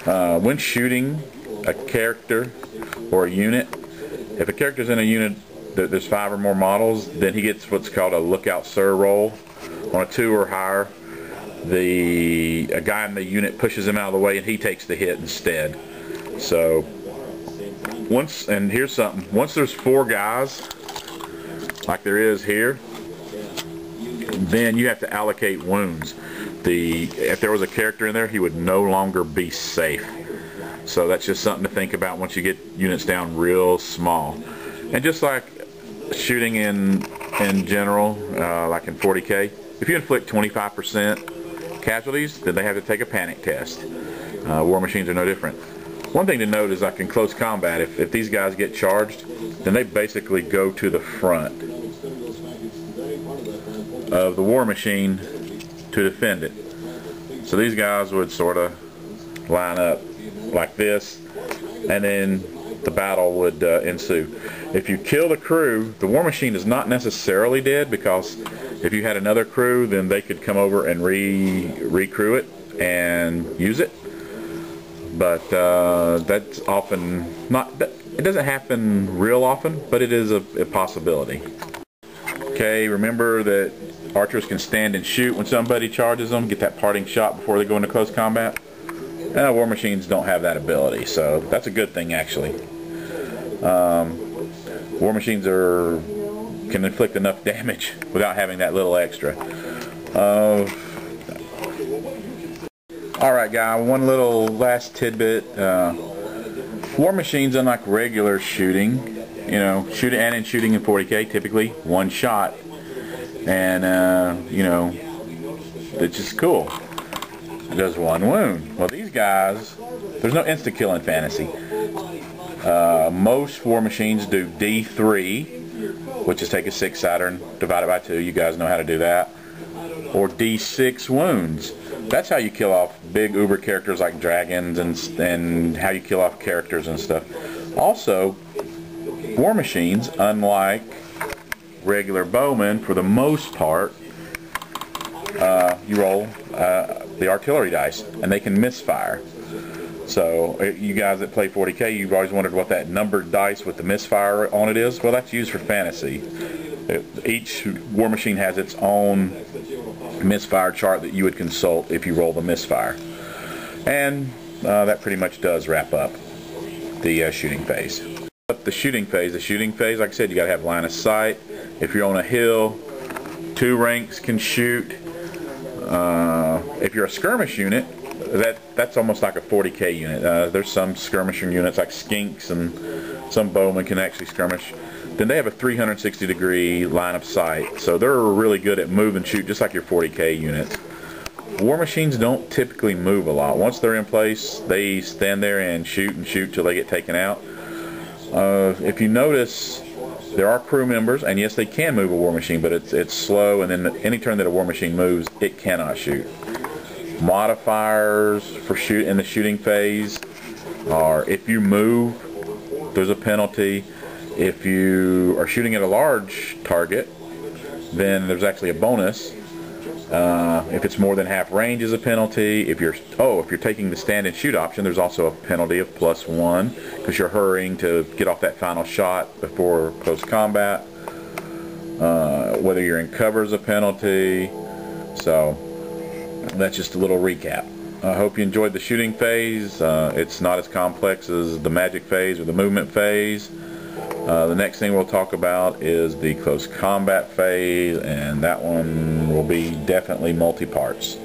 When shooting a character or a unit, if a character's in a unit that there's 5 or more models, then he gets what's called a lookout sir roll. On a 2 or higher, a guy in the unit pushes him out of the way and he takes the hit instead. So and here's something, once there's 4 guys like there is here, then you have to allocate wounds. If there was a character in there, he would no longer be safe. So that's just something to think about once you get units down real small. And just like shooting in general, like in 40K, if you inflict 25% casualties, then they have to take a panic test. War machines are no different. One thing to note is, like in close combat, if these guys get charged, then they basically go to the front of the war machine to defend it. So these guys would sort of line up like this, and then the battle would ensue. If you kill the crew, the war machine is not necessarily dead, because if you had another crew, then they could come over and recrew it and use it. But that's often not, it doesn't happen real often, but it is a possibility. Okay, remember that archers can stand and shoot when somebody charges them, get that parting shot before they go into close combat. War machines don't have that ability, so that's a good thing actually. War machines can inflict enough damage without having that little extra. Alright guys, one little last tidbit. War machines, unlike regular shooting, in shooting in 40K, typically one shot, and it's just cool. It does 1 wound. Well, these guys, there's no insta kill in fantasy. Most war machines do D3, which is take a 6-sider and divide it by 2. You guys know how to do that. Or D6 wounds. That's how you kill off big uber characters like dragons, and how you kill off characters and stuff. Also, war machines, unlike regular bowmen, for the most part, you roll the artillery dice, and they can misfire. So you guys that play 40K, you've always wondered what that numbered dice with the misfire on it is. Well, that's used for fantasy. Each war machine has its own misfire chart that you would consult if you roll the misfire. And that pretty much does wrap up the shooting phase. The shooting phase, like I said, you got to have line of sight. If you're on a hill, 2 ranks can shoot. If you're a skirmish unit, that's almost like a 40K unit. There's some skirmishing units like skinks, and some bowmen can actually skirmish. Then they have a 360-degree line of sight, so they're really good at move and shoot, just like your 40K units. War machines don't typically move a lot. Once they're in place, they stand there and shoot till they get taken out. If you notice, there are crew members, and yes, they can move a war machine, but it's slow, and then any turn that a war machine moves, it cannot shoot. Modifiers for in the shooting phase are, if you move, there's a penalty. If you are shooting at a large target, then there's actually a bonus. If it's more than half range is a penalty. If you're taking the stand and shoot option, there's also a penalty of +1, because you're hurrying to get off that final shot before close combat. Whether you're in cover is a penalty. So that's just a little recap. I hope you enjoyed the shooting phase. It's not as complex as the magic phase or the movement phase. The next thing we'll talk about is the close combat phase, and that one will be definitely multi-parts.